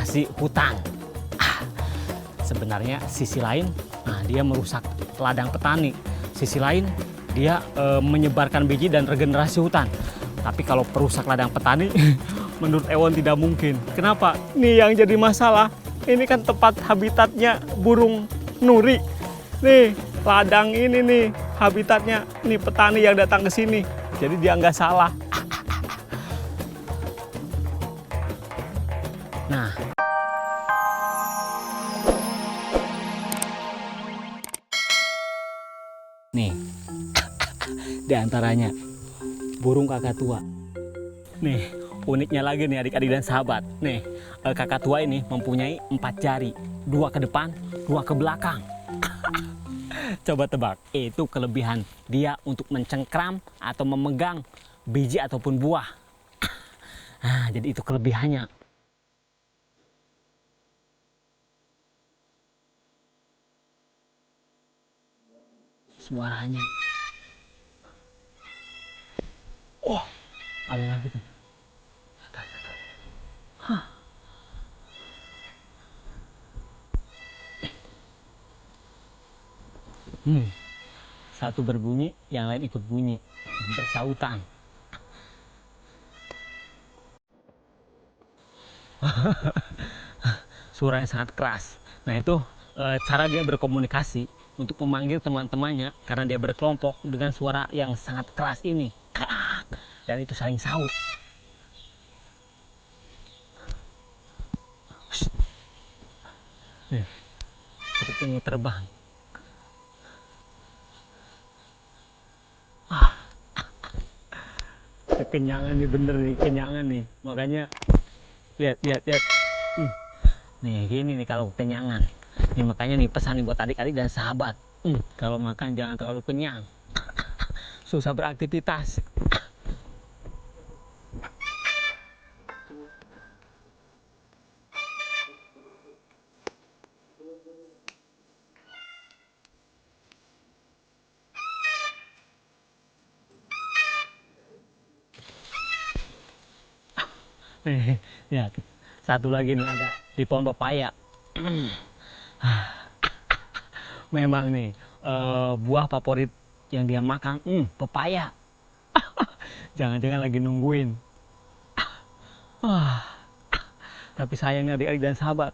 regenerasi hutan. Sebenarnya sisi lain, dia merusak ladang petani. Sisi lain, dia menyebarkan biji dan regenerasi hutan. Tapi kalau perusak ladang petani, menurut Ewon tidak mungkin. Kenapa? Nih yang jadi masalah. Ini kan tempat habitatnya burung nuri. Nih, ladang ini nih habitatnya. Nih petani yang datang ke sini. Jadi dia nggak salah. Nah, nih, di antaranya burung kakatua. Nih, uniknya lagi nih adik-adik dan sahabat. Nih, kakatua ini mempunyai 4 jari. 2 ke depan, 2 ke belakang. Coba tebak, itu kelebihan dia untuk mencengkram atau memegang biji ataupun buah. Jadi itu kelebihannya. Suaranya. Oh, ada lagi tuh. Satu berbunyi, yang lain ikut bunyi. Bersautan. Suaranya sangat keras. Nah itu cara dia berkomunikasi untuk memanggil teman-temannya karena dia berkelompok dengan suara yang sangat keras ini. Dan itu saling saut. Seperti ini terbang. Kenyangan nih, bener nih, kenyangan nih. Makanya lihat. Nih gini nih kalau kenyangan. Nih makanya nih pesan nih buat adik-adik dan sahabat. Kalau makan jangan terlalu kenyang. Susah beraktivitas. Nih, lihat. Satu lagi nih ada di pohon pepaya. Memang nih buah favorit yang dia makan, pepaya. Jangan-jangan lagi nungguin. Tapi sayangnya adik-adik dan sahabat.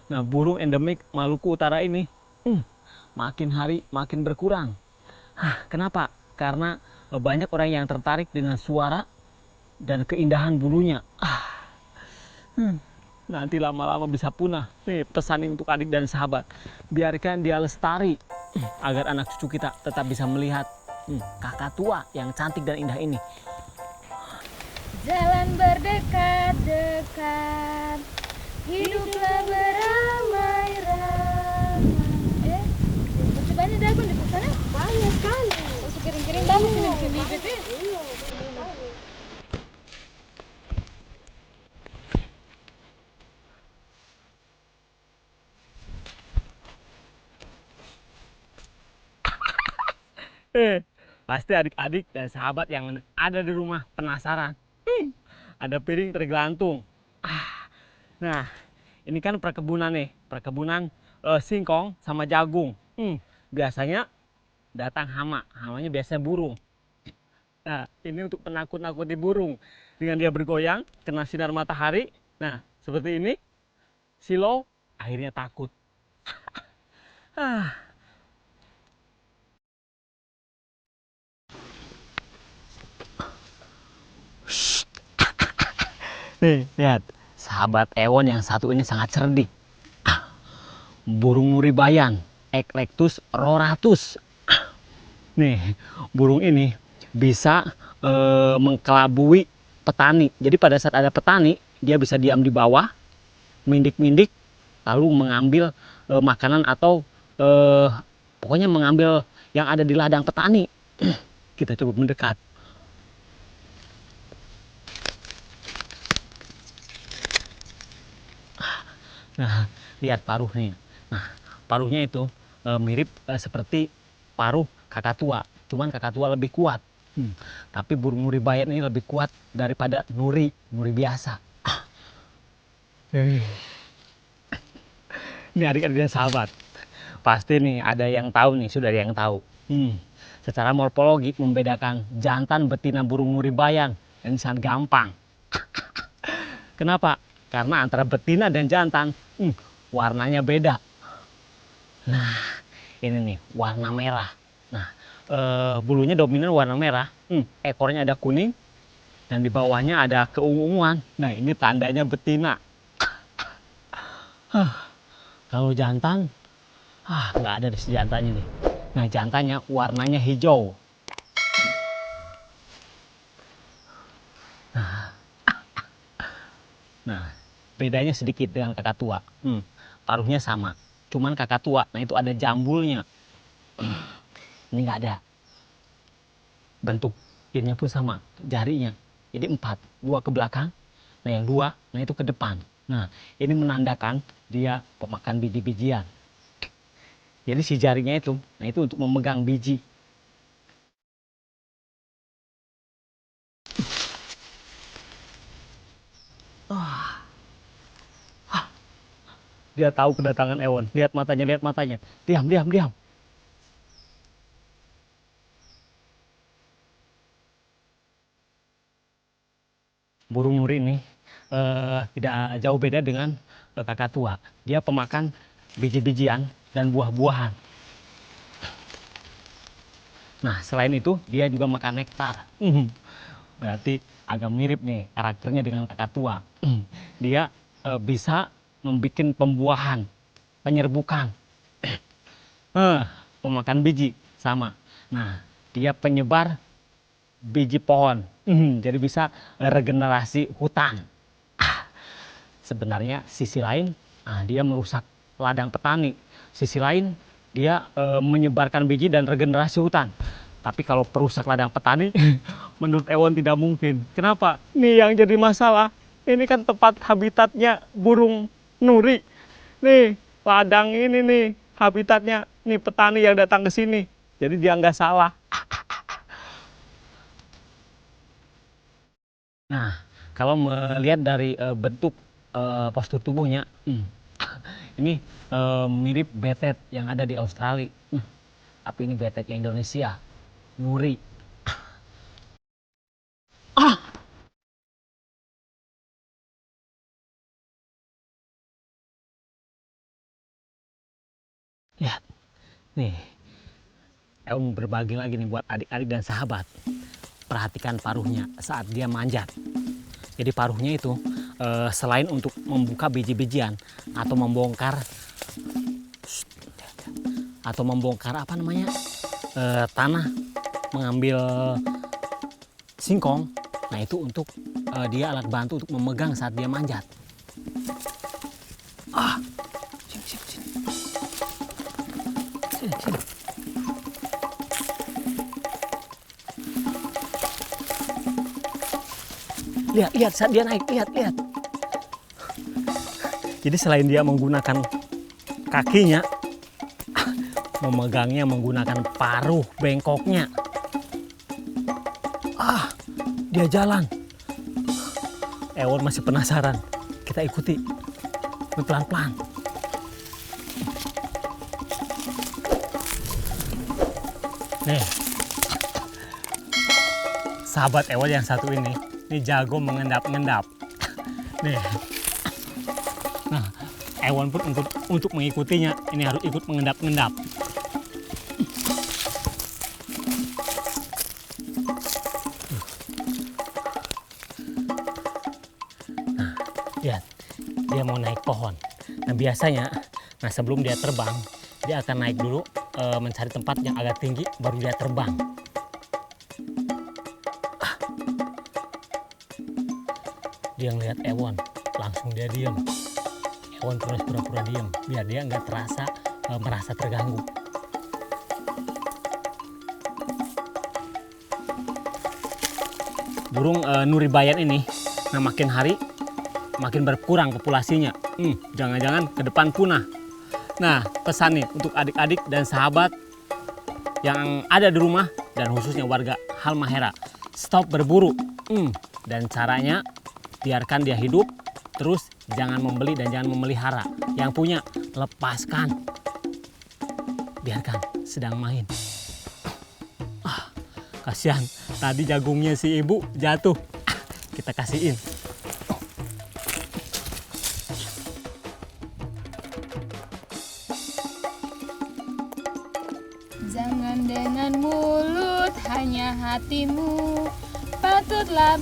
Nah, burung endemik Maluku Utara ini makin hari makin berkurang. Kenapa? Karena banyak orang yang tertarik dengan suara dan keindahan bulunya. Nanti lama-lama bisa punah. Nih pesan untuk adik dan sahabat. Biarkan dia lestari agar anak cucu kita tetap bisa melihat kakatua yang cantik dan indah ini. Jalan berdekat-dekat, hiduplah beramai-ramai. Masih banyak dagun di sana? Banyak sekali. Masih kering-kering banget ini bikin bibitnya. Pasti adik-adik dan sahabat yang ada di rumah penasaran. Ada piring tergantung. Nah, ini kan perkebunan nih, perkebunan singkong sama jagung. Biasanya datang hama, hamanya biasanya burung. Nah, ini untuk penakut-nakuti burung. Dengan dia bergoyang, kena sinar matahari. Nah, seperti ini, silau akhirnya takut. Nih, lihat. Sahabat Ewon yang satu ini sangat cerdik. Burung nuribayan, Eclectus roratus. Nih, burung ini bisa mengkelabui petani. Jadi pada saat ada petani, dia bisa diam di bawah, mindik-mindik, lalu mengambil makanan atau pokoknya mengambil yang ada di ladang petani. Kita coba mendekat. Nah, lihat paruhnya. Nah, paruhnya itu mirip seperti paruh kakatua. Cuman kakatua lebih kuat. Tapi burung nuribayan ini lebih kuat daripada nuri biasa. Ini adik-adik dan sahabat. Pasti nih ada yang tahu nih, sudah ada yang tahu. Secara morfologi membedakan jantan betina burung nuribayan ini sangat gampang. Kenapa? Karena antara betina dan jantan warnanya beda. Nah, ini nih warna merah. Nah, bulunya dominan warna merah. Ekornya ada kuning dan di bawahnya ada keunguan. Nah, ini tandanya betina. Kalau jantan, nggak ada di jantannya nih. Nah, jantannya warnanya hijau. Nah, bedanya sedikit dengan kakak tua. Paruhnya sama, cuman kakak tua, nah itu ada jambulnya. Ini nggak ada. Bentuk ininya pun sama, jarinya. Jadi 4, 2 ke belakang, nah yang 2, nah itu ke depan. Nah, ini menandakan dia pemakan biji-bijian. Jadi si jarinya itu, nah itu untuk memegang biji. Dia tahu kedatangan Ewon. Lihat matanya, lihat matanya. Diam, diam, diam. Burung nuri ini tidak jauh beda dengan kakak tua. Dia pemakan biji-bijian dan buah-buahan. Nah, selain itu dia juga makan nektar. Berarti agak mirip nih karakternya dengan kakak tua. Dia bisa membuat pembuahan, penyerbukan. Pemakan biji sama. Nah, dia penyebar biji pohon. Jadi bisa regenerasi hutan. Sebenarnya sisi lain dia merusak ladang petani. Sisi lain dia menyebarkan biji dan regenerasi hutan. Tapi kalau perusak ladang petani, menurut Ewon tidak mungkin. Kenapa? Nih yang jadi masalah. Ini kan tempat habitatnya burung nuri. Nih ladang ini nih habitatnya nih petani yang datang ke sini. Jadi dia nggak salah. Nah, kalau melihat dari bentuk postur tubuhnya, ini mirip betet yang ada di Australia. Tapi ini betetnya Indonesia. Nuri. Lihat, nih. Ewon berbagi lagi nih buat adik-adik dan sahabat. Perhatikan paruhnya saat dia manjat. Jadi paruhnya itu selain untuk membuka biji-bijian atau membongkar apa namanya tanah, mengambil singkong. Nah itu untuk dia alat bantu untuk memegang saat dia manjat. Sini, sini, sini. Sini, sini. Lihat, lihat saat dia naik, lihat, lihat. Jadi selain dia menggunakan kakinya, memegangnya menggunakan paruh bengkoknya. Dia jalan. Ewon masih penasaran. Kita ikuti pelan-pelan. Nih, sahabat Ewon yang satu ini jago mengendap-ngendap. Nih. Nah, Ewon pun untuk mengikutinya ini harus ikut mengendap-ngendap. Nah, lihat. Dia mau naik pohon. Nah, biasanya sebelum dia terbang, dia akan naik dulu mencari tempat yang agak tinggi baru dia terbang. Dia ngeliat Ewon, langsung dia diem. Ewon terus pura-pura diem, biar dia nggak merasa terganggu. Burung nuribayan ini, makin hari makin berkurang populasinya. Jangan-jangan ke depan punah. Nah, pesan nih untuk adik-adik dan sahabat yang ada di rumah dan khususnya warga Halmahera, stop berburu. Dan caranya biarkan dia hidup, terus jangan membeli dan jangan memelihara. Yang punya lepaskan. Biarkan sedang main. Kasihan, tadi jagungnya si ibu jatuh. Kita kasihin. Jangan dengan mulut, hanya hatimu patutlah